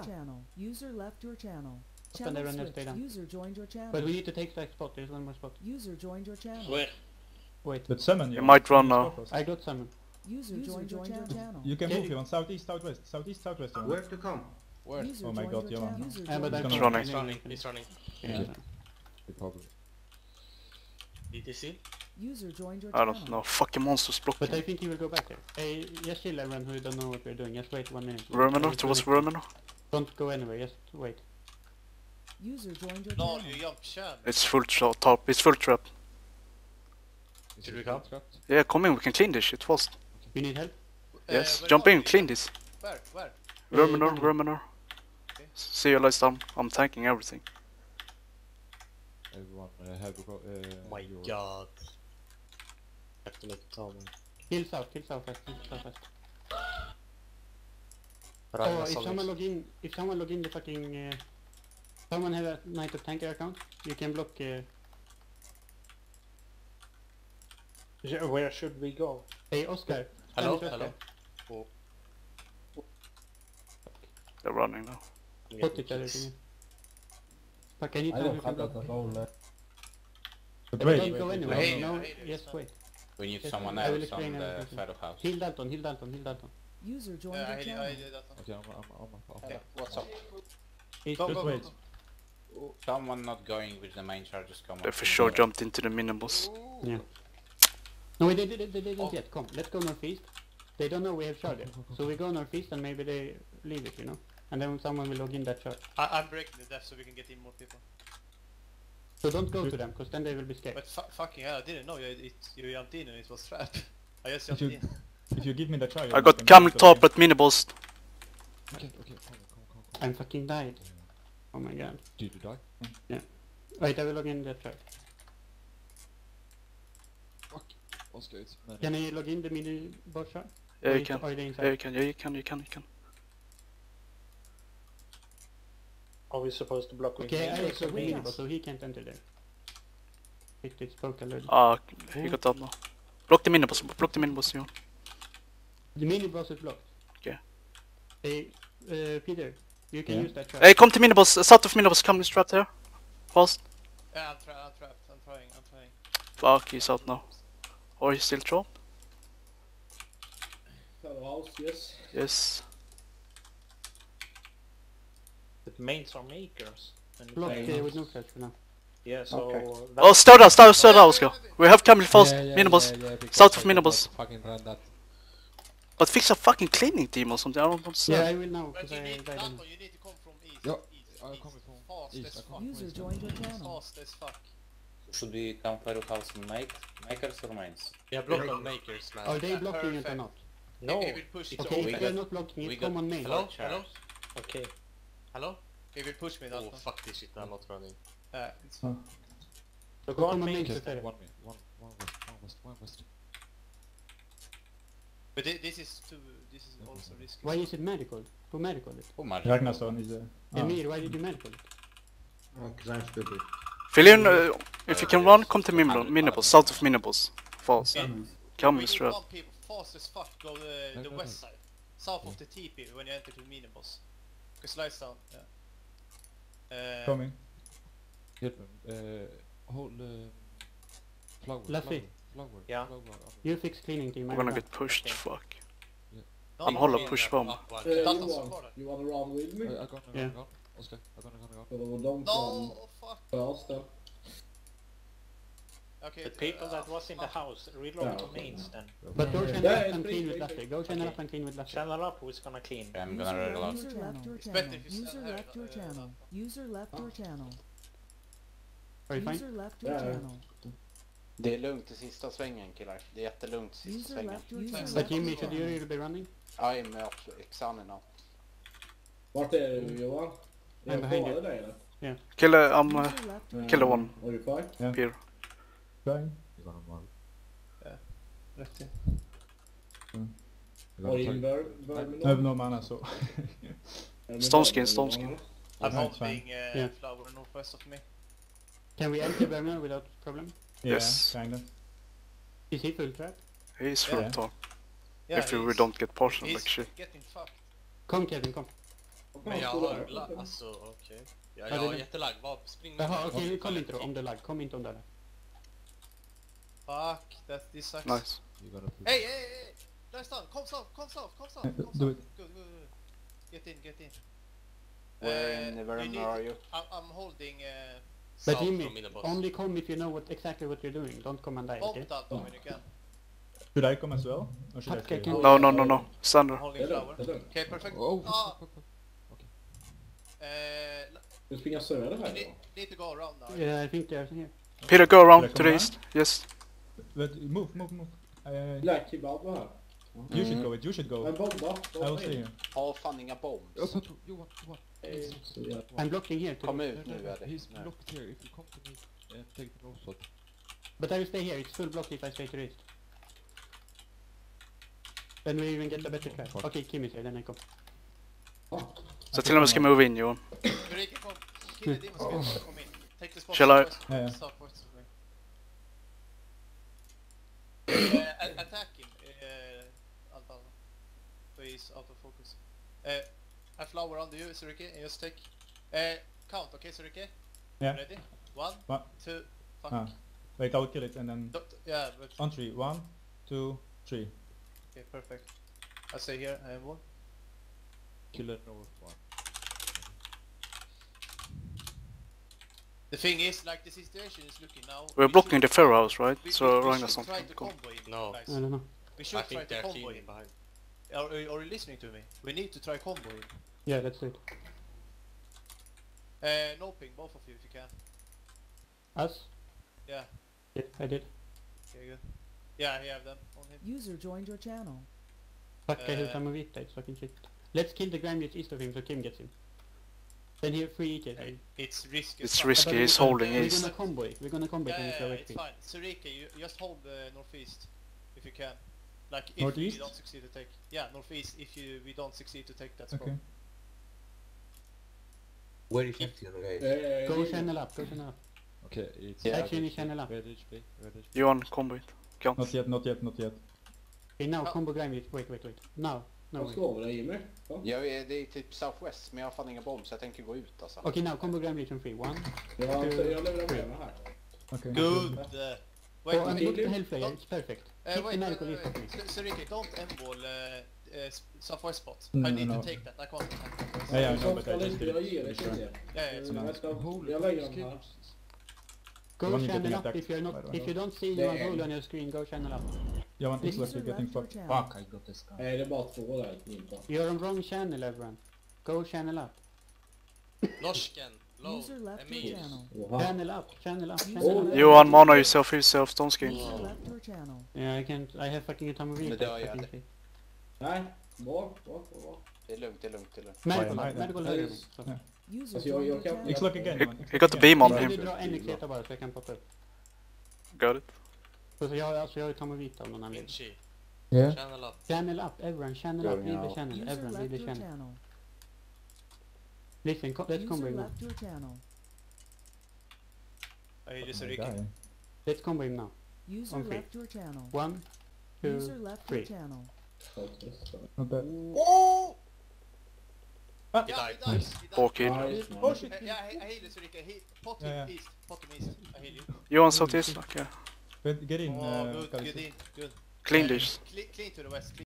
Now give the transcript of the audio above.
channel. User left your channel. Then they run Channel their stay switched. down. User joined your channel. But we need to take that spot. There's one more spot. User joined your channel. Where? Wait. But summon You might run now. I got summon. User joined your channel. You can move you on southeast, southwest. Southeast, southwest. You want. Where to come? Where? User Oh my joined god, your Johan. channel. User Yeah, but joined I'm your running. He's running. He's running. Yeah. Probably. DTC? User joined your I channel. don't know. Fucking monsters blocking. But I think he will go back there. Hey, just chill everyone who don't know what we're doing. Just wait 1 minute. Verminor towards Verminor. Don't go anywhere. Just wait. User joined your No, channel. you jump channel. It's full top. It's full trap. Should we come? Yeah, come in. We can clean this shit fast. You need help? Yes, where jump are in. you? Clean this. Where? Verminor, Verminor. Okay. See you lights down. I'm tanking everything. Everyone have to go. My god. Have to make a tall one. Kill south fast. Run Oh, as if always. someone log in the fucking... someone have a Night of Tanker account, you can block... Where should we go? Hey, Oscar. Hello? Oscar. Hello? Oh. They're running now. Put it there. Fuck, I need time to block. But Wait, wait, don't go anywhere. wait. No, Wait, just wait. We need Yes, someone I will else explain on the everything. Feru house. Heal Dalton. User joined Yeah, your I channel. did that one. Okay, I'm Okay, what's up? He's Go, just go, wait. go. Someone not going with the main charges come They up. for sure jumped into the miniboss. Yeah. No, they didn't yet. Come, let's go northeast. They don't know we have charge yet. So we go northeast and maybe they leave it, you know? And then someone will log in that charge. I'm breaking the death so we can get in more people. So don't go to them, because then they will be scared. But fucking hell, I didn't know you jumped in and it was trap. I just If jumped you, in. if you give me the try, I got Kamil top at miniboss. Okay, come. I'm fucking died. Oh my god. Did you die? Wait, I will log in that charge. Fuck. Oscar, it's many. Can I log in the mini boss charge? Yeah, Or you is- can. or are they Yeah, inside? you can. Are we supposed to block with Okay, I Matrix also or mini beams? boss, so he can't enter there. It spoke already. Ah, he got up now. Block the miniboss, you. The mini boss is blocked. Okay. Hey, Peter, you can Yeah. use that charge. Hey, come to miniboss. South of miniboss. Come, is trapped here. Fast. Yeah, I'm trapped. I'm trying. Fuck, he's out now. Or he's still trapped. Feru house, yes. Yes. The mains are makers. And Block they- with no charge for now. Yeah, so... Okay. that- Oh, start us, go. We have Kamil fast. Miniboss. South of miniboss. Fucking run that. But fix a fucking cleaning team or something. I don't Yeah, understand. I will now, But because you I need, died on Dalton, you need to come from east. Yeah, East. I'm East. coming from Fast east, as I fuck. come. User joined your channel. Fast as fuck. Should we come Feru house and makers or mains? Yeah, block on makers, man. Are they blocking it or Perfect. not? No. He will push it. Okay, we if they're got- not blocking we it, got- come on main. Hello? Hello? Okay. Hello? He will push me, Dalton. Oh, fuck this shit, I'm not running. It's So Go go on on main. main. to Okay, Feru. one west. But this is also risky. Why is it medical? Who medical it? Oh, my Ragnarsson is a... Emir, why did you medical it? Because I'm stupid. Fill in, if you can run, come to miniboss. South of miniboss. Fast. Come We is need trapped. one people fast as fuck go the west side. South of the TP when you enter to miniboss. Because slides down, yeah. Coming. Hit them. Hold flower. Luffy. Flower. Yeah. You fix cleaning team. We're gonna get pushed, fuck. No, I'm no, hollow no, push no, bomb. no, You support it. wanna run with me? I'm gonna Yeah. run. Oscar, I'm gonna run. So don't run No, fuck. fast then. Okay. The people that was in the house, reload to mains then. But go channel Yeah, up it's and clean free, with free, Luffy. free. Go channel Okay. up and clean with Luffy. Channel up, who's gonna clean? I'm gonna reload. User left your better channel. if you User stand here, left your channel. User left your channel. Are you fine? User left your Yeah. channel. Det är lugnt i sista svängen killar. Det är jättelugnt i sista User svängen. left your channel. But Jimmy, should you really be running? I'm up Xani now. Vart är du Johan? Är jag behind före you. dig eller? Kill I'm User left your kill one. Are you fine? Yeah. Here. Trying. You're gonna run. Rätt i. Are you in I have no mana, so... Stone skin. I'm That's fine. holding Yeah. flower northwest of me. Can we enter Bermuda without problem? Yeah, Yes. kinda. Is he full trap? He's full Yeah. talk. Yeah, If we he's- don't get partial he's like shit. getting fucked. Come Kevin, come. Men jag har alltså okej. Jag har jättelagg. Spring med. Jaha, okej, kom inte då om det är lag. Kom inte om det är lag. Fuck, this sucks. Nice. You gotta push. Hey! Nice down. Come south. Do it. Good. Get in. Where in the veranda are you? I'm holding But south from Jimmy, Miniboss. only come if you know exactly what you're doing. Don't come and die, okay? Bomb that when you can. Should I come as well? Or should I Okay, stay? can- No. Sander. Holding flower. Det är lugnt. Okay, perfect. Oh, Ah! fuck. Okay. Du springer söder You här need to go around now. Yeah, I think they're here. Peter, go around Should I to come the east. Yes. But move. Black kebab här. You should go. You should go. Men bomba. I will stay here. Har fan inga bombs. You want. I'm blocking here too. Kom ut nu är det. He's Nej. blocked here. If you come to me and take the north side. But I will stay here. It's full block if I stay to the east. Then we even get a better track. Okay, Kim is here, then I come. Så till och med ska move in, Johan. Ulrika, kom. Kill the demon spirit. Kom in. Take the spot. Shall I- Southwest. Attack him. Alta. So he's out of focus. I flower under you, Suriki, and just take. Count, okay, Suriki? Yeah. Ready? 1, One. 2, fuck. Wait, I'll kill it and then Yeah, but on 3. 1, 2, 3. okay, perfect. I say here, I have one. Kill the north one. The thing is, like the situation is looking now. We're we blocking the should- Pharaoh house, right? we So should Ragnarsson try can to come. combo him, No. guys. I don't know. We should I try think to they're combo cleaning him. behind. Are you listening to me? We need to try combo him. Yeah, let's do it. No ping, both of you if you can. Us? Yeah. Yeah, I did. Okay, good. Yeah, I have them on him. User joined your channel. Fuck, I have some of it, it's fucking shit. Let's kill the Grandmates east of him so Kim gets him. Then here, free EK. Hey, it's risky. It's as fuck. risky, he's holding We're east. gonna combo it. We're gonna combo it when we Yeah, throw it's XP. fine. Surika, you just hold the northeast if you can. Like if Northeast? we don't succeed to take. Yeah, northeast. If we don't succeed to take that spot. Okay. Where is Hachmettin, guys? Go channel up, go channel up. Okay, it's Yeah. Actually, channel up. red HP. Johan, combo it. Count. Not yet. Okay, now Oh. combo Grandmates. Wait. No, Vad wait. står det Jimmy? Va? Jag är, det är typ southwest, men jag har fan inga bombs så jag tänker gå ut alltså. Okay, now combo Grandmates on 3. 1. Jag levererar med mig här. Okay. Good. Oh, and Wait, look the Hellflayer, it's perfect. Hit the wait. medical list of me. Surika, don't emball southwest spot. No, I need no. to take that. I can't attack that. Yeah, I Så know, but I ska just did jag ge it. dig till det. Yeah, it's fine. Jag lägger dem här. Go One channel getting up attacked if you're not. by the If you don't see Damn. your role on your screen, go channel up. Jag var inte User actually getting left your fucked. channel. Fuck, I got this guy. Nej, det är bara 2 där. Inte. You're on wrong channel, everyone. Go channel up. Norsken, low, User left your Emil. channel. Oha. Channel up. Channel User up. left Johan, your mana channel. yourself, don't scream. User left your channel. Yeah, I can't. I have fucking a ton of Men reasons. det har jag fucking det. shit. Nej, var. Det är lugnt. Medical Why up. am I Medical there? höger. Så. Yeah. User Alltså, joined jag your kan- channel. It's luck again, man. He got the beam on Kan him. du dra en exeta bara så jag kan poppa upp? Got it. Så jag har Tom och Vita av någon anledning. Vinci. Yeah. Channel up. Channel up, everyone. Channel up. Leave the channel. User Everyone, leave left the your channel. channel. Listen, let's combo User him now. left your channel. I hear you, Oh, Surika. guy. Let's combo him now. User On three. left your channel. 1, User 2, left your 3. channel. Not bad. Oh! Ah. Yeah, he died. Bra kill. Nice, Oh man. shit. Yeah, I heal you, Surika. Pot him Yeah. east. Pot him east. I heal you. Johan southeast, okay. Get in, Oh, good, Kalissi. good in. Good. Clean this. Clean to the west.